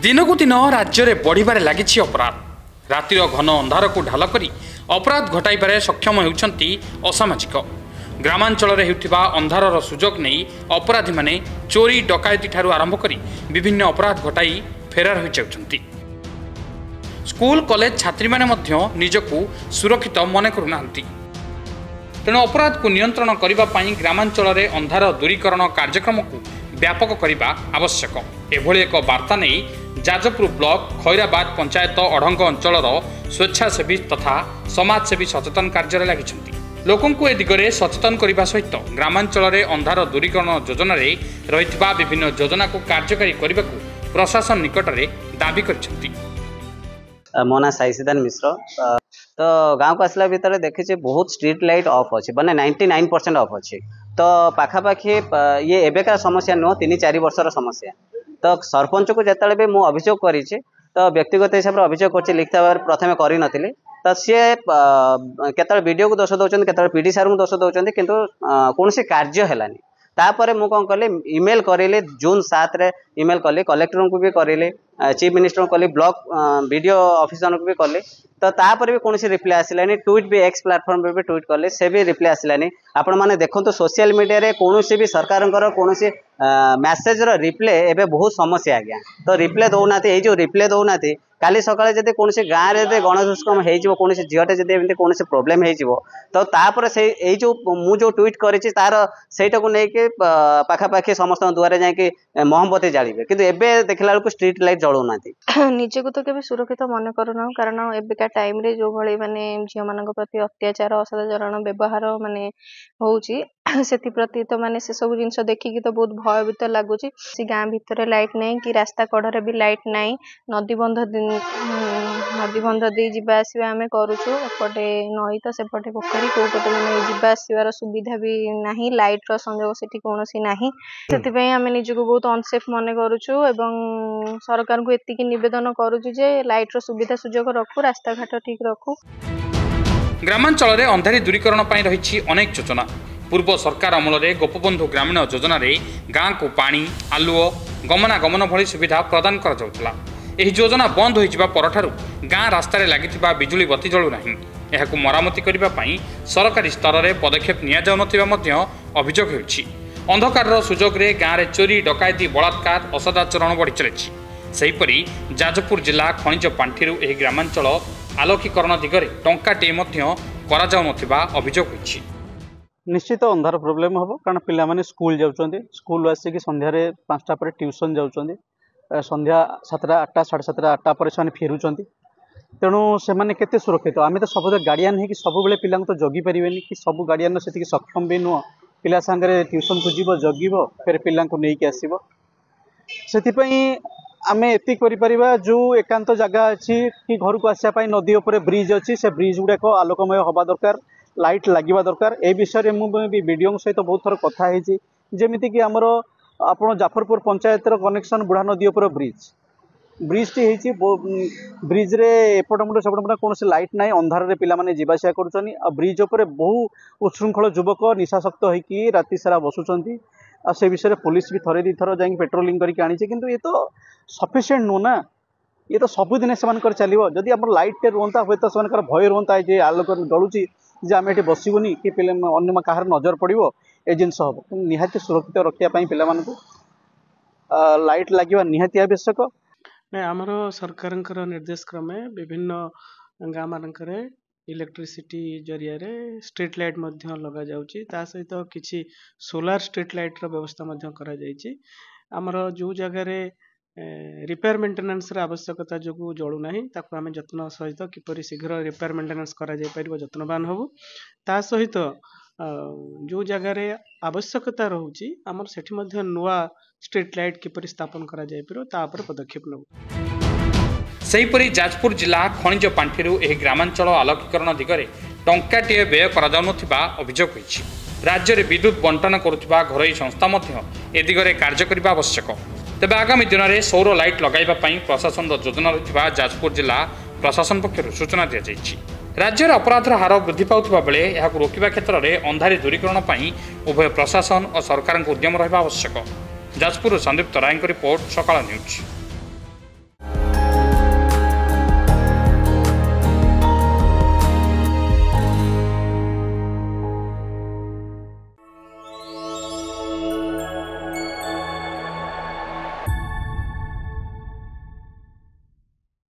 दिनकू दिन राज्य में बढ़िबार लगी अपराध। रातिर घन अंधार को ढाल कर अपराध घटाइबार सक्षम होती असामाजिक। ग्रामांचल होता अंधार सुजोग नहीं अपराधी माने चोरी डकायती ठारू आरंभ कर विभिन्न अपराध घटाई फेरार हो जाउछंती। स्कूल कॉलेज छात्री माने मध्य निजकू सुरक्षित मन करूना। तेणु अपराध को नियंत्रण करने ग्रामांचल में अंधार दूरीकरण कार्यक्रम को व्यापक करने आवश्यक। एभली एक वार्ता नहीं जाजपुर ब्लॉक खैराबाद पंचायत अढ़ंग अंचल स्वेच्छासेवी तथा समाजसेवी सचेतन कार्य लगी लोकंकु ए दिगरे सचेतन करने सहित ग्रामांचल में अंधार दूरीकरण योजना रही विभिन्न योजना को कार्यकारी करने को प्रशासन निकट में दाबी करछंती। मो ना साई सिद्धांत मिश्र। तो गाँव को आसला भितर देखी बहुत स्ट्रीट लाइट ऑफ अच्छे मैंने 99% ऑफ अच्छे। तो पाखापाखि ये एबेका समस्या नुह 3-4 वर्षर समस्या। तो सरपंच को जिते भी मुझे अभियोग करी तो व्यक्तिगत हिसाब से अभियोग कर लिखित भाव प्रथम करी नथिले। तो सी केतल वीडियो को दोष दौरान केतल पीडी सार को दोष दौरान किंतु कौन कार्य है तापर मु कौन कली इमेल करें जून 7 रे इमेल कली कलेक्टर को भी करें चीफ मिनिस्टर को कली ब्लॉक वीडियो ऑफिसर को भी कली। तो तापर भी कौन रिप्लाई आसलानी ट्वीट भी एक्स प्लेटफॉर्म भी ट्वीट कले से भी रिप्लाई आसलानी। आपण मैंने देखो सोशल मीडिया रे कौन भी सरकार कौन मैसेज रिप्ले एवं बहुत समस्या आज्ञा। तो रिप्ले दौना ये जो रिप्ले दौना काली सकाଳେ जदि कौन गाँव में गणदुष्कर्म हो कौन झीटे जब कौन प्रोब्लेम होपर से जो मु जो ट्वीट करी तार सहीटा को लेकिन पाखापाखि समस्त दुआरे जाकि मोहम्बती जालिबे किंतु एबे देखला बेलू स्ट्रीट लाइट जलौना निजे को तो केबे सुरक्षित मन करना। कारण एबिका टाइम रे जो भली माने झियो मानक प्रति अत्याचार असाधारण व्यवहार माने होउची से प्रति तो माने से सब जिनस देखिकी तो बहुत भयभीत लगुच। गाँ भितर लाइट नहीं कि रास्ता कड़े भी लाइट नहीं। नदीबंध दे जावा आसवा आम करुचु एपटे नई तो सेपटे पोखरी कौपटे मैंने जावा आसवार सुविधा भी नहीं। लाइट रो संयोग से कौन नहीं से आम निजक बहुत अनसेफ मन करुचु एवं सरकार को एतिकी निवेदन करुचु जे लाइट रो सुविधा सुजोग रखु रास्ता घाट ठीक रखु। ग्रामांचल में अंधारी दूरीकरण रही अनेक योजना। पूर्व सरकार अमल में गोपबंधु ग्रामीण योजना रे गाँ को पानी आलुओ गमनागमन भली सुविधा प्रदान कर जाउतला। एही योजना बंद होइजिबा परठारु गाँ रास्ता रे लागिथिबा बिजुली बत्ती जळु नाही। एहाकु मरामती करिबा पई सरकारी स्तर रे पदक्षेप निया जाउ नथिबा मध्य अभियोग हेउछि। अंधकार सुजोग रे गाँ रे चोरी डकायती बलात्कार असदाचरण बढ़ी चलिछि। सेहिपरि जाजपुर जिला खनिज पांठिरु एही ग्रामांचल आलोकीकरण दिगरे टंकाटे मध्य करा जाउ नथिबा अभियोग होइछि। निश्चित अंधार प्रोब्लेम हम कारण पिला माने स्कूल जाउछन्ते स्कूल आसिक संध्यारे 5टा पर ट्यूशन जाउछन्ते संध्या 7टा 8टा 7:30 8टा पर से फेरुछन्ते। तेणु से माने केते सुरक्षित आमे तो सब गार्डियन है कि सब बेले पिला तो जगी परिबेनी कि सब गार्डियन से सक्षम भी नुह पिला सांगरे ट्यूशन को जीव जगिबो फिर पिला को नेकी आसीबो। सेतिपई आमे एति करि परिबा जो एकांत जगह अछि कि घर को आसिया पई नदी ऊपर ब्रिज अछि से ब्रिज गुडा को आलोकमय होबा दरकार लाइट लगे दरकार। ए विषय में मुझे वीडियो सहित बहुत थर कथा है जमीती कि आमर आप जाफरपुर पंचायत कनेक्शन बुढ़ा नदी ऊपर ब्रिज टी ब्रिज रे एपटमुंड सेपटमुंड कौन लाइट ना अंधार रे पिला माने जीवासिया कर ब्रिज उपर बहु उच्छृंखल युवक निशाशक्त होगी राति सारा बसुंच। से विषय पुलिस भी थरे 2 थर जाकि पेट्रोलिंग करके आनी किंतु ये तो सफिशिएंट नुह ना। ये तो सबुदिन से चलो जदि आम लाइट रुहता हे तो से भय रुहता है आलोक जलुची जे आम ये बसबूनी कि अन्य कहार नजर पड़ो ए जिनस हम निहाती सुरक्षित रखापी पे लाइट लगे निहाती आवश्यक। नहीं आमर सरकार निर्देश क्रमे विभिन्न गाँ मानक इलेक्ट्रिसिटी जरिया स्ट्रीट लाइट लगा जाउची। ता सहित किछि सोलार स्ट्रीट लाइट रो व्यवस्था करा जाइछि। आमर जो जगह रिपेयर मेंटेनेंस आवश्यकता जो जलू ना ताकू आम जत्न सहित किपर शीघ्र रिपेयर मेंटेनेंस करा जाय परिबो जत्नवान होबु। ता सहित जो जगह आवश्यकता रहउची आमर सेठी मध्य नुआ स्ट्रीट लाइट किपर स्थापन करा जाय परिबो ता पर पदक्षेप नबु। सेहिपरि जाजपुर जिला खनिज पांठिरु एही ग्रामांचल आलोकीकरण दिगरे टंकाटे व्यय करा जाउ नथिबा अभियोग होइछि। राज्य में विद्युत बंटन करुथिबा घरोई संस्था मध्य ए दिगरे कार्य करिबा आवश्यक। तेबे आगामी दिन में सौर लाइट लगाइबा पई प्रशासन योजना रहिबा जाजपुर जिला प्रशासन पक्षरु सूचना दिया जाइछि। राज्य में अपराधर हार वृद्धि पाउथिबा बेले एहाकु रोकिबा क्षेत्र में अंधारी दूरीकरण पई उभय प्रशासन और सरकार उद्यम रहिबा आवश्यक। जाजपुर संदीप तराईଙ୍କ रिपोर्ट सकाळ न्यूज।